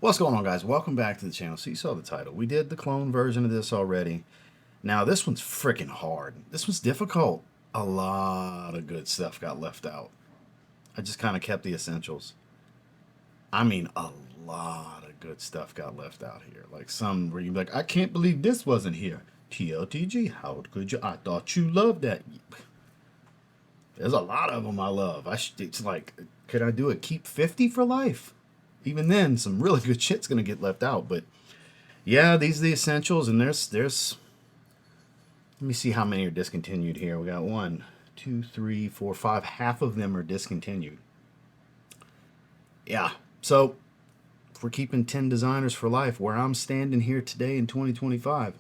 What's going on, guys? Welcome back to the channel. So you saw the title. We did the clone version of this already. Now this one's freaking hard. This one's difficult. A lot of good stuff got left out. I just kind of kept the essentials. I mean, a lot of good stuff got left out here. Like some where you're like, I can't believe this wasn't here. TLTG, how could you? I thought you loved that. There's a lot of them I love. It's like, could I do a keep 50 for life? Even then, some really good shit's gonna get left out. But yeah, these are the essentials, and there's. Let me see how many are discontinued here. We got 1, 2, 3, 4, 5. Half of them are discontinued. Yeah. So if we're keeping 10 designers for life, where I'm standing here today in 2025,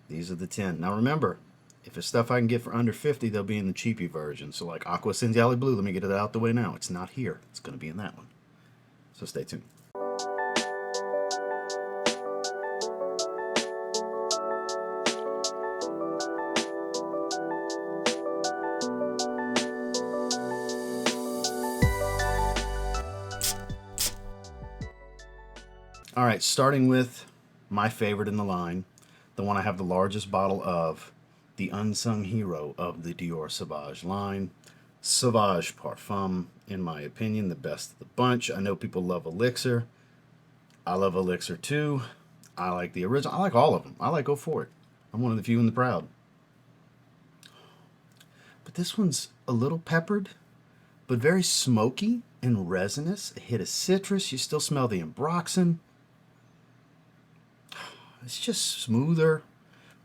these are the 10. Now remember, if it's stuff I can get for under 50, they'll be in the cheapy version. So like Aqua Bleu, let me get it out the way now. It's not here. It's going to be in that one. So stay tuned. All right, starting with my favorite in the line, the one I have the largest bottle of, the unsung hero of the Dior Sauvage line, Sauvage Parfum. In my opinion, the best of the bunch. I know people love Elixir. I love Elixir too. I like the original. I like all of them. I like Go For It. I'm one of the few and the proud. But this one's a little peppered, but very smoky and resinous. A hit of citrus. You still smell the ambroxan. It's just smoother,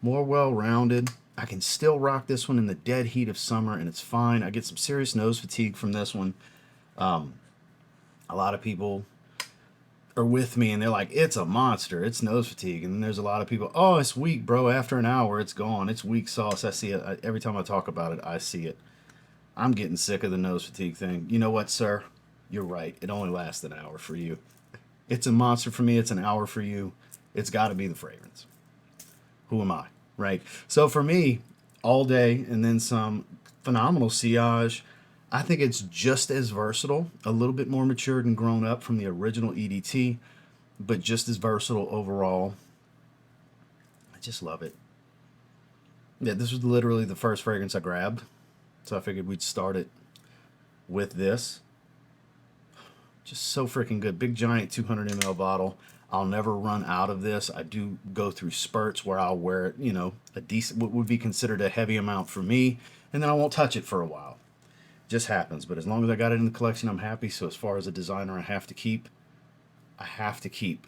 more well-rounded. I can still rock this one in the dead heat of summer, and it's fine. I get some serious nose fatigue from this one. A lot of people are with me, and they're like, it's a monster. It's nose fatigue. And then there's a lot of people, oh, it's weak, bro. After an hour, it's gone. It's weak sauce. I see it. Every time I talk about it, I see it. I'm getting sick of the nose fatigue thing. You know what, sir? You're right. It only lasts an hour for you. It's a monster for me. It's an hour for you. It's got to be the fragrance. Who am I, right? So for me, all day and then some, phenomenal sillage. I think it's just as versatile, a little bit more matured and grown up from the original EDT, but just as versatile overall. I just love it. Yeah, this was literally the first fragrance I grabbed, so I figured we'd start it with this. Just so freaking good. Big giant 200 ml bottle. I'll never run out of this. I do go through spurts where I'll wear it, you know, a decent, what would be considered a heavy amount for me, and then I won't touch it for a while. Just happens. But as long as I got it in the collection, I'm happy. So as far as a designer I have to keep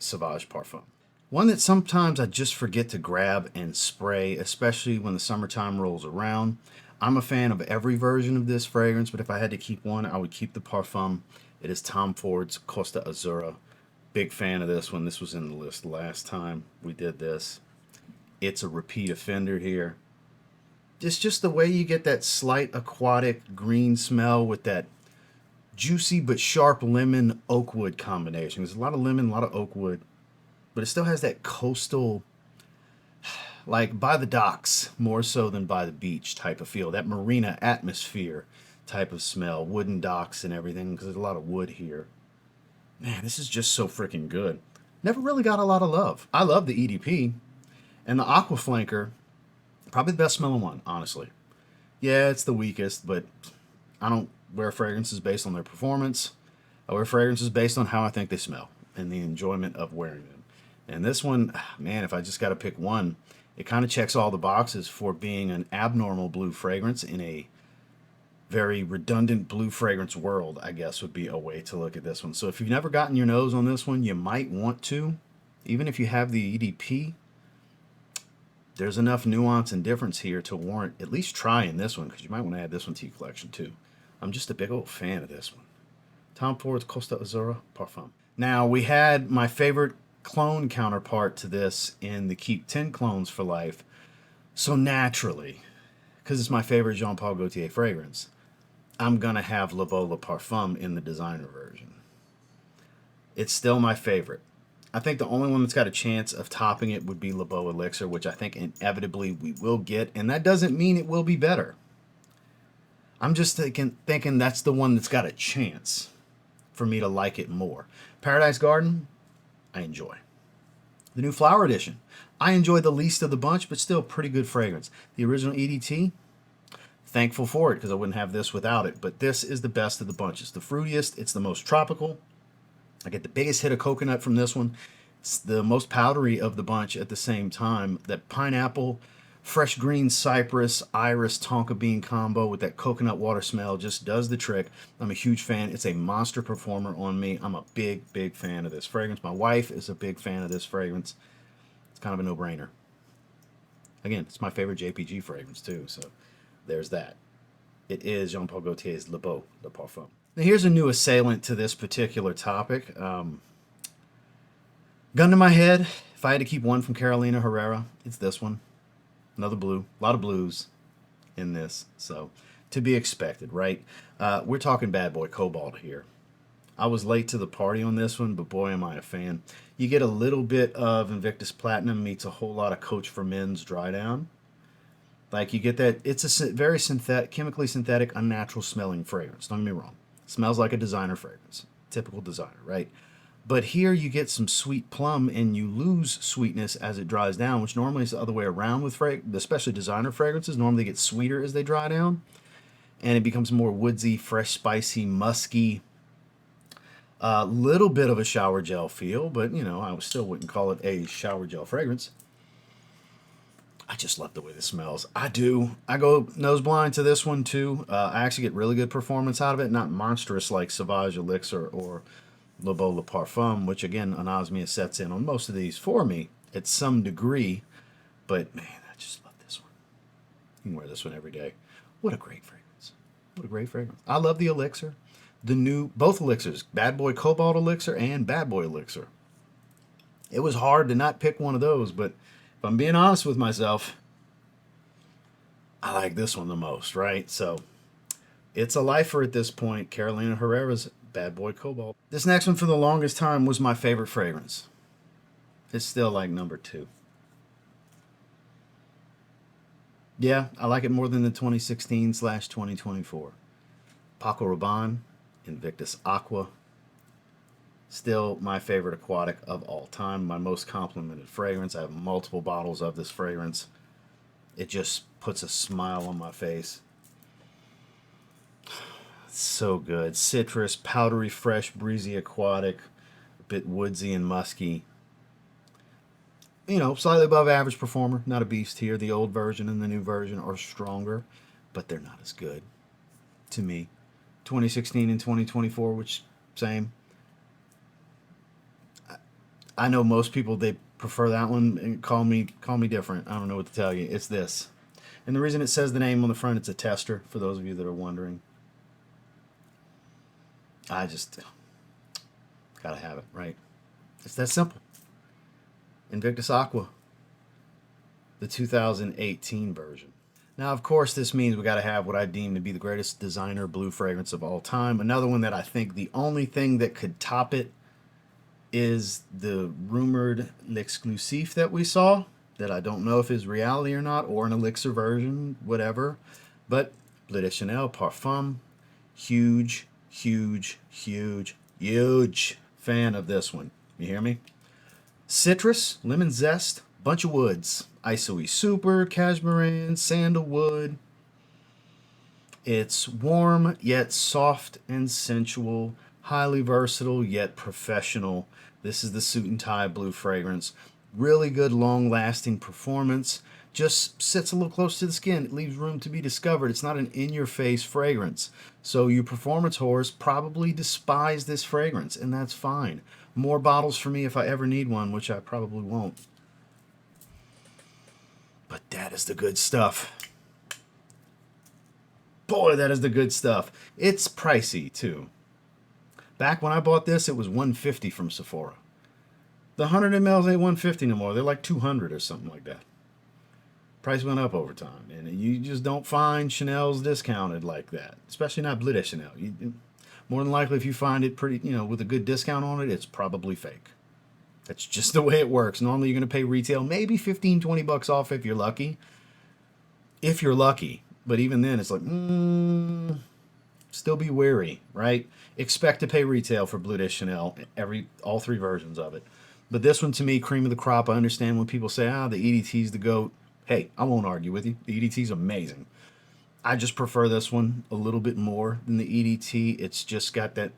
Sauvage Parfum. One that sometimes I just forget to grab and spray, especially when the summertime rolls around. I'm a fan of every version of this fragrance, but if I had to keep one, I would keep the Parfum. It is Tom Ford's Costa Azzurra. Big fan of this one. This was in the list last time we did this. It's a repeat offender here. It's just the way you get that slight aquatic green smell with that juicy but sharp lemon oak wood combination. There's a lot of lemon, a lot of oak wood, but it still has that coastal, like by the docks more so than by the beach type of feel. That marina atmosphere type of smell, wooden docks and everything, because there's a lot of wood here. Man, this is just so freaking good. Never really got a lot of love. I love the EDP. And the Aqua Flanker, probably the best smelling one, honestly. Yeah, it's the weakest, but I don't wear fragrances based on their performance. I wear fragrances based on how I think they smell and the enjoyment of wearing them. And this one, man, if I just got to pick one, it kind of checks all the boxes for being an abnormal blue fragrance in a very redundant blue fragrance world, I guess would be a way to look at this one. So if you've never gotten your nose on this one, you might want to. Even if you have the EDP, there's enough nuance and difference here to warrant at least trying this one, because you might want to add this one to your collection too. I'm just a big old fan of this one. Tom Ford's Costa Azzurra Parfum. Now, we had my favorite clone counterpart to this in the Keep 10 Clones for Life. So naturally, because it's my favorite Jean Paul Gaultier fragrance, I'm going to have Le Beau Parfum in the designer version. It's still my favorite. I think the only one that's got a chance of topping it would be Le Beau Elixir, which I think inevitably we will get, and that doesn't mean it will be better. I'm just thinking that's the one that's got a chance for me to like it more. Paradise Garden, I enjoy. The new Flower Edition, I enjoy the least of the bunch, but still pretty good fragrance. The original EDT, thankful for it because I wouldn't have this without it. But this is the best of the bunch. It's the fruitiest. It's the most tropical. I get the biggest hit of coconut from this one. It's the most powdery of the bunch at the same time. That pineapple, fresh green cypress, iris, tonka bean combo with that coconut water smell just does the trick. I'm a huge fan. It's a monster performer on me. I'm a big, big fan of this fragrance. My wife is a big fan of this fragrance. It's kind of a no-brainer. Again, it's my favorite JPG fragrance too, so there's that. It is Jean-Paul Gaultier's Le Beau, Le Parfum. Now here's a new assailant to this particular topic. Gun to my head, if I had to keep one from Carolina Herrera, it's this one. Another blue. A lot of blues in this, so to be expected, right? We're talking bad boy Cobalt here. I was late to the party on this one, but boy, am I a fan. You get a little bit of Invictus Platinum meets a whole lot of Coach for Men's Dry Down. Like, you get that, it's a very synthetic, chemically synthetic, unnatural smelling fragrance. Don't get me wrong. It smells like a designer fragrance. Typical designer, right? But here you get some sweet plum and you lose sweetness as it dries down, which normally is the other way around with especially designer fragrances. Normally they get sweeter as they dry down. And it becomes more woodsy, fresh, spicy, musky. A little bit of a shower gel feel, but, you know, I still wouldn't call it a shower gel fragrance. I just love the way this smells. I do. I go nose blind to this one too. I actually get really good performance out of it. Not monstrous like Sauvage Elixir or Le Beau Le Parfum, which again, anosmia sets in on most of these for me at some degree. But man, I just love this one. You can wear this one every day. What a great fragrance. What a great fragrance. I love the Elixir. The new, both Elixirs, Bad Boy Cobalt Elixir and Bad Boy Elixir. It was hard to not pick one of those, but if I'm being honest with myself, I like this one the most, right? So it's a lifer at this point. Carolina Herrera's Bad Boy Cobalt. This next one for the longest time was my favorite fragrance. It's still like number 2. Yeah, I like it more than the 2016/2024. Paco Rabanne, Invictus Aqua. Still my favorite aquatic of all time. My most complimented fragrance. I have multiple bottles of this fragrance. It just puts a smile on my face. It's so good. Citrus, powdery, fresh, breezy aquatic. A bit woodsy and musky. You know, slightly above average performer. Not a beast here. The old version and the new version are stronger, but they're not as good to me. 2016 and 2024, which same. I know most people, they prefer that one and call me different. I don't know what to tell you. It's this. And the reason it says the name on the front, it's a tester, for those of you that are wondering. I just gotta have it, right? It's that simple. Invictus Aqua, the 2018 version. Now, of course, this means we gotta have what I deem to be the greatest designer blue fragrance of all time. Another one that I think the only thing that could top it is the rumored L'Exclusif that we saw, that I don't know if is reality or not, or an Elixir version, whatever. But Bleu de Chanel Parfum, huge, huge, huge, huge fan of this one. You hear me? Citrus, lemon zest, bunch of woods. Isoe Super, Cashmeran, sandalwood. It's warm yet soft and sensual, highly versatile yet professional. This is the Suit and Tie Blue fragrance. Really good long-lasting performance. Just sits a little close to the skin. It leaves room to be discovered. It's not an in-your-face fragrance. So you performance whores probably despise this fragrance, and that's fine. More bottles for me if I ever need one, which I probably won't. But that is the good stuff. Boy, that is the good stuff. It's pricey, too. Back when I bought this, it was $150 from Sephora. The 100 mls ain't $150 no more. They're like $200 or something like that. Price went up over time. And you just don't find Chanel's discounted like that. Especially not Bleu de Chanel. More than likely, if you find it pretty, with a good discount on it, it's probably fake. That's just the way it works. Normally, you're going to pay retail maybe 15, 20 bucks off if you're lucky. If you're lucky. But even then, it's like, still be wary, right? Expect to pay retail for Bleu de Chanel, all three versions of it. But this one, to me, cream of the crop. I understand when people say, the EDT's the GOAT. Hey, I won't argue with you. The EDT's amazing. I just prefer this one a little bit more than the EDT. It's just got that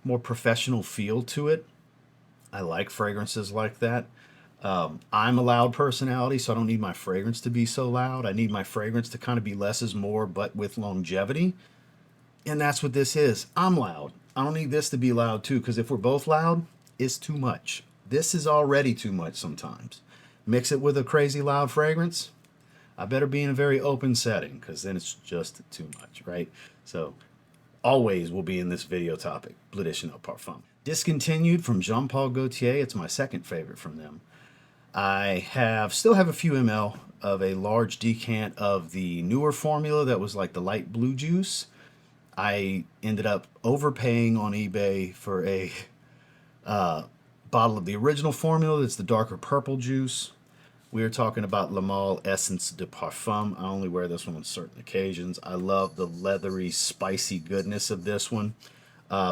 more professional feel to it. I like fragrances like that. I'm a loud personality, so I don't need my fragrance to be so loud. I need my fragrance to kind of be less is more, but with longevity. And that's what this is. I'm loud. I don't need this to be loud too, because if we're both loud, it's too much. This is already too much sometimes. Mix it with a crazy loud fragrance. I better be in a very open setting, because then it's just too much, right? So always will be in this video topic, Bleu de Chanel Parfum. Discontinued from Jean Paul Gaultier. It's my second favorite from them. I still have a few ml of a large decant of the newer formula that was like the light blue juice. I ended up overpaying on eBay for a bottle of the original formula that's the darker purple juice. We are talking about Le Male Essence de Parfum. I only wear this one on certain occasions. I love the leathery, spicy goodness of this one.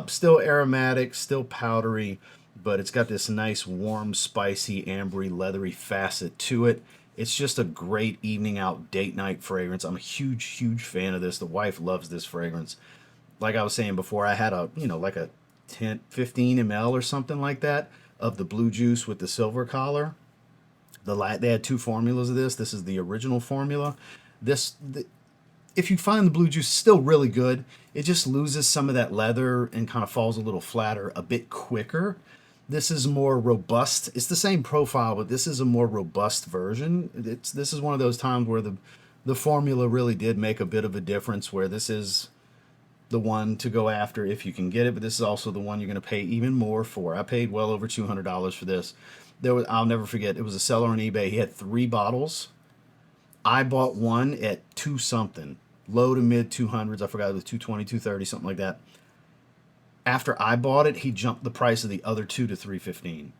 Still aromatic, still powdery, but it's got this nice, warm, spicy, ambery, leathery facet to it. It's just a great evening out, date night fragrance. I'm a huge, huge fan of this. The wife loves this fragrance. Like I was saying before, I had like a 10, 15 ml or something like that of the blue juice with the silver collar. They had two formulas of this. This is the original formula. If you find the blue juice still really good, it just loses some of that leather and kind of falls a little flatter a bit quicker. This is more robust. It's the same profile, but this is a more robust version. This is one of those times where the formula really did make a bit of a difference, where this is the one to go after if you can get it, but this is also the one you're going to pay even more for. I paid well over $200 for this. I'll never forget, it was a seller on eBay. He had 3 bottles. I bought one at 2 something, low to mid 200s. I forgot, it was 220, 230, something like that. After I bought it, he jumped the price of the other 2 to 315.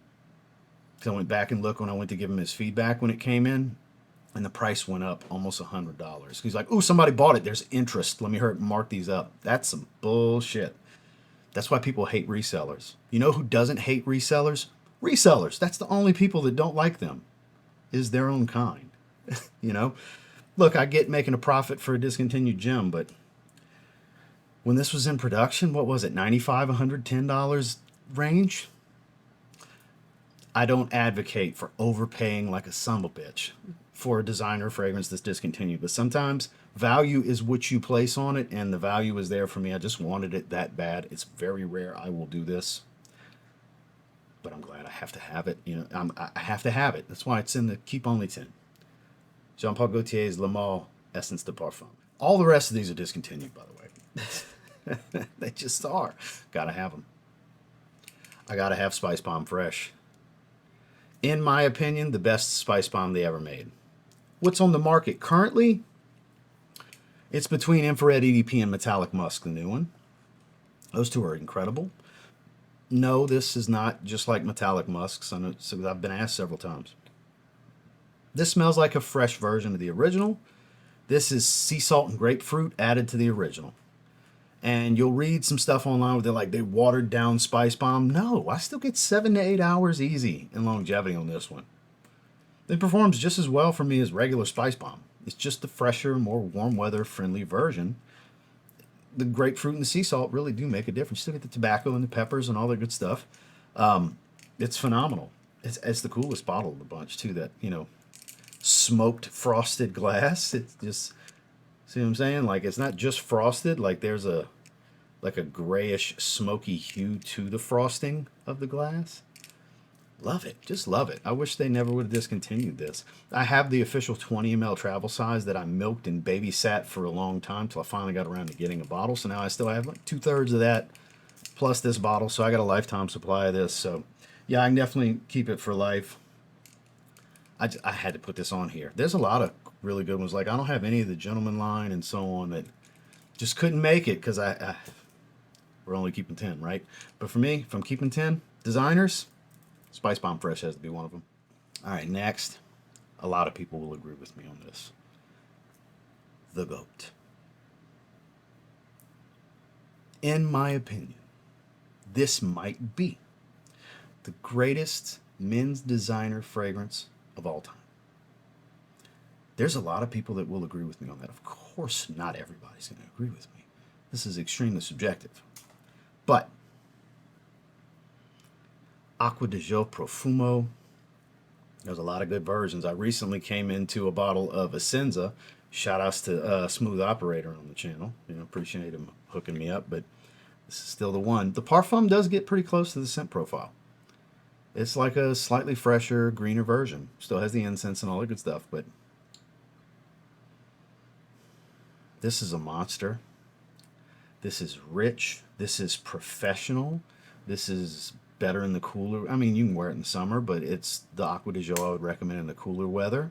So I went back and looked when I went to give him his feedback when it came in, and the price went up almost $100. He's like, "Ooh, somebody bought it. There's interest. Let me mark these up." That's some bullshit. That's why people hate resellers. You know who doesn't hate resellers? Resellers. That's the only people that don't like them, is their own kind. You know? Look, I get making a profit for a discontinued gem, but when this was in production, what was it, $95, $110 range? I don't advocate for overpaying like a son of a bitch for a designer fragrance that's discontinued, but sometimes value is what you place on it, and the value is there for me. I just wanted it that bad. It's very rare I will do this, but I'm glad I have to have it. I have to have it. That's why it's in the Keep Only 10. Jean Paul Gaultier's Le Male Essence de Parfum. All the rest of these are discontinued, by the way. They just are. Gotta have them. I gotta have Spicebomb Fresh. In my opinion, the best spice bomb they ever made. What's on the market currently? It's between Infrared EDP and Metallic Musk, the new one. Those two are incredible. No, this is not just like Metallic Musk, so I've been asked several times. This smells like a fresh version of the original. This is sea salt and grapefruit added to the original. And you'll read some stuff online where they watered down Spice Bomb. No, I still get 7 to 8 hours easy in longevity on this one. It performs just as well for me as regular Spice Bomb. It's just the fresher, more warm weather friendly version. The grapefruit and the sea salt really do make a difference. You still get the tobacco and the peppers and all that good stuff. It's phenomenal. It's the coolest bottle of the bunch too. That smoked frosted glass. It's just, see what I'm saying? Like, it's not just frosted. Like, there's a grayish smoky hue to the frosting of the glass. Love it. Just love it. I wish they never would have discontinued this. I have the official 20 ml travel size that I milked and babysat for a long time till I finally got around to getting a bottle. So now I still have like 2/3 of that plus this bottle. So I got a lifetime supply of this. So yeah, I can definitely keep it for life. I had to put this on here. There's a lot of really good ones. Like, I don't have any of the Gentleman line and so on that just couldn't make it because we're only keeping 10, right? But for me, if I'm keeping 10 designers, Spicebomb Fresh has to be one of them. All right, next. A lot of people will agree with me on this. The GOAT. in my opinion, this might be the greatest men's designer fragrance of all time. There's a lot of people that will agree with me on that. Of course, not everybody's going to agree with me. This is extremely subjective. But Acqua di Gio Profumo, there's a lot of good versions. I recently came into a bottle of Essenza. Shout outs to Smooth Operator on the channel. Appreciate him hooking me up, but this is still the one. The Parfum does get pretty close to the scent profile. It's like a slightly fresher, greener version. Still has the incense and all the good stuff, but this is a monster. This is rich. This is professional. This is better in the cooler. I mean, you can wear it in summer, but it's the Acqua di Gio I would recommend in the cooler weather.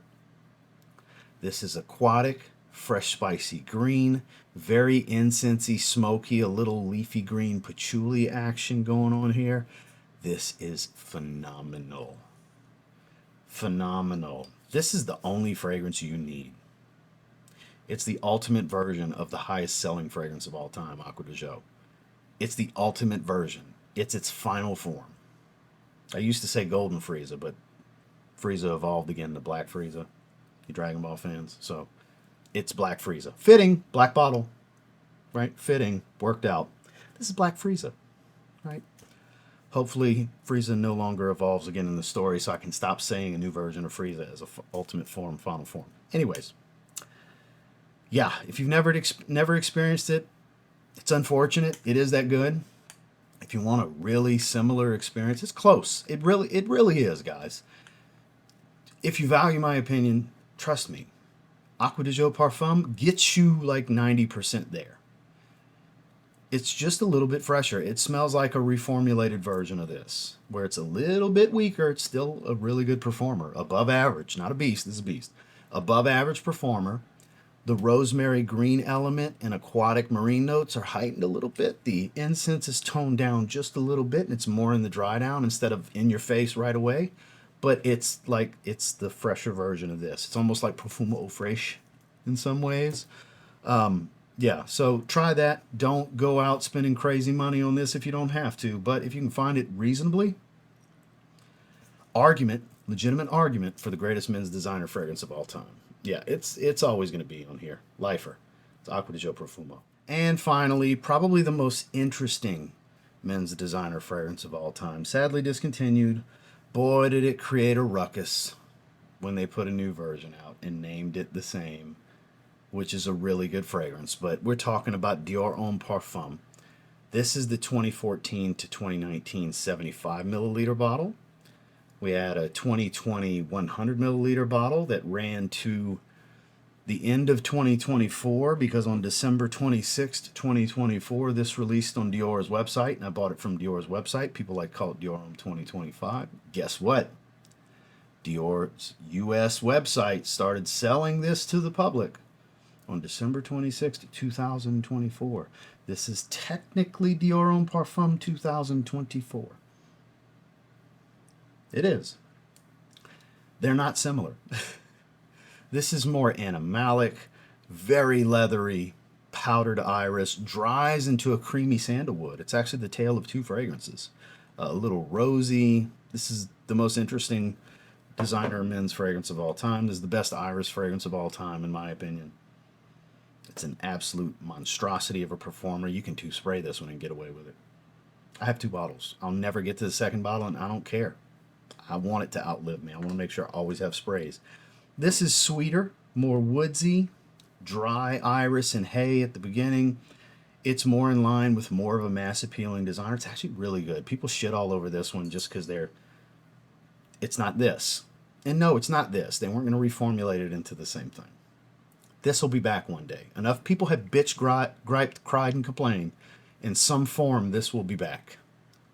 This is aquatic, fresh spicy green, very incensey, smoky, a little leafy green patchouli action going on here. This is phenomenal. Phenomenal. This is the only fragrance you need. It's the ultimate version of the highest selling fragrance of all time, Acqua di Gio. It's the ultimate version. It's its final form. I used to say Golden Frieza, but Frieza evolved again to Black Frieza. You Dragon Ball fans. So it's Black Frieza. Fitting, black bottle. Right? Fitting, worked out. This is Black Frieza. Right? Hopefully Frieza no longer evolves again in the story so I can stop saying a new version of Frieza as a ultimate form, final form. Anyways. Yeah, if you've never experienced it, it's unfortunate. It is that good. If you want a really similar experience, it's close. It really is, guys. If you value my opinion, trust me. Acqua di Gio Parfum gets you like 90% there. It's just a little bit fresher. It smells like a reformulated version of this, where it's a little bit weaker. It's still a really good performer. Above average, not a beast. This is a beast. Above average performer. The rosemary green element and aquatic marine notes are heightened a little bit. The incense is toned down just a little bit, and it's more in the dry down instead of in your face right away. But it's the fresher version of this. It's almost like Profumo Fresh in some ways. Yeah, so try that. Don't go out spending crazy money on this if you don't have to. But if you can find it reasonably, legitimate argument for the greatest men's designer fragrance of all time. Yeah, it's always going to be on here. Lifer. It's Acqua di Gio Profumo. And finally, probably the most interesting men's designer fragrance of all time. Sadly discontinued. Boy, did it create a ruckus when they put a new version out and named it the same, which is a really good fragrance. But we're talking about Dior Homme Parfum. This is the 2014 to 2019 75 milliliter bottle. We had a 2020 100 milliliter bottle that ran to the end of 2024 because on December 26th, 2024, this released on Dior's website, and I bought it from Dior's website. People like to call it Dior Homme 2025. Guess what? Dior's US website started selling this to the public on December 26th, 2024. This is technically Dior Homme Parfum 2024. It is. They're not similar. This is more animalic, very leathery, powdered iris, dries into a creamy sandalwood. It's actually the tale of two fragrances. A little rosy. This is the most interesting designer men's fragrance of all time. This is the best iris fragrance of all time, in my opinion. It's an absolute monstrosity of a performer. You can spray this one and get away with it. I have 2 bottles. I'll never get to the second bottle, and I don't care. I want it to outlive me. I want to make sure I always have sprays. This is sweeter, more woodsy, dry iris and hay at the beginning. It's more in line with more of a mass appealing designer. It's actually really good. People shit all over this one just because it's not this. And no, it's not this. They weren't going to reformulate it into the same thing. This will be back one day. Enough people have bitched, griped, cried, and complained. In some form, this will be back.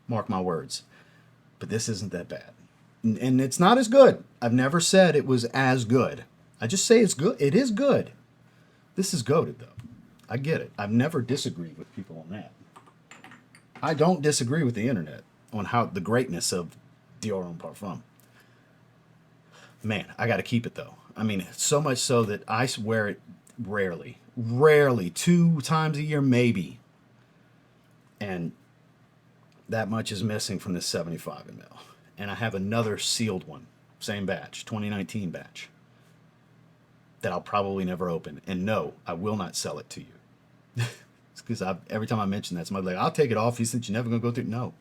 Mark my words. But this isn't that bad. And it's not as good. I've never said it was as good. I just say it's good. It is good. This is goated, though. I get it. I've never disagreed with people on that. I don't disagree with the internet on how the greatness of Dior Homme Parfum. Man, I got to keep it, though. I mean, so much so that I wear it rarely. Rarely. 2 times a year, maybe. And that much is missing from this 75 ml. And I have another sealed one, same batch, 2019 batch, that I'll probably never open. And no, I will not sell it to you. Because every time I mention that, somebody's like, I'll take it off you since you're never going to go through it. No.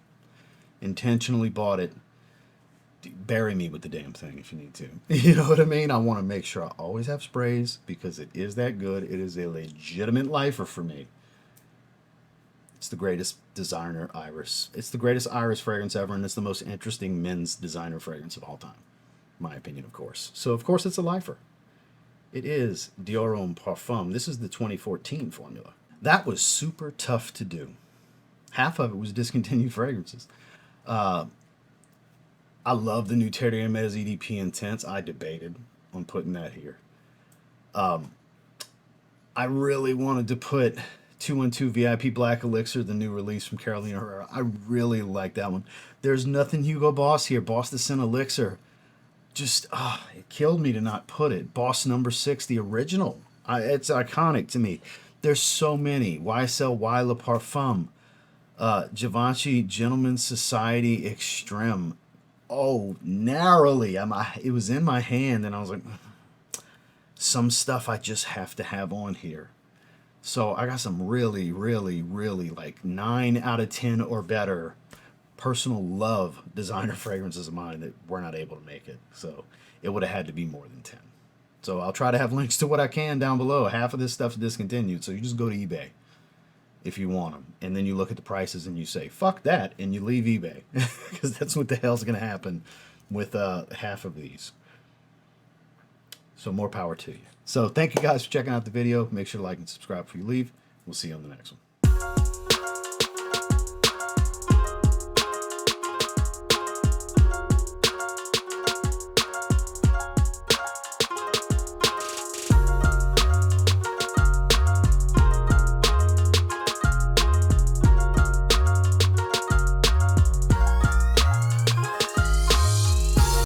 Intentionally bought it. Bury me with the damn thing if you need to. You know what I mean? I want to make sure I always have sprays because it is that good. It is a legitimate lifer for me. It's the greatest designer iris. It's the greatest iris fragrance ever, and it's the most interesting men's designer fragrance of all time. My opinion, of course. So, of course, it's a lifer. It is Dior Homme Parfum. This is the 2014 formula. That was super tough to do. Half of it was discontinued fragrances. I love the new Terre Hermes EDP Intense. I debated on putting that here. I really wanted to put 212 VIP Black Elixir, the new release from Carolina Herrera. I really like that one. There's nothing Hugo Boss here. Boss the Scent Elixir. Just, it killed me to not put it. Boss number 6, the original. It's iconic to me. There's so many. YSL Y Le Parfum. Givenchy Gentleman's Society Extreme. Oh, narrowly. It was in my hand, and I was like, some stuff I just have to have on here. So I got some really, really, really like 9 out of 10 or better personal love designer fragrances of mine that were not able to make it. So it would have had to be more than 10. So I'll try to have links to what I can down below. Half of this stuff's discontinued, so you just go to eBay if you want them. And then you look at the prices and you say, fuck that, and you leave eBay. Because that's what the hell's going to happen with half of these. So more power to you. So thank you guys for checking out the video. Make sure to like and subscribe before you leave. We'll see you on the next one.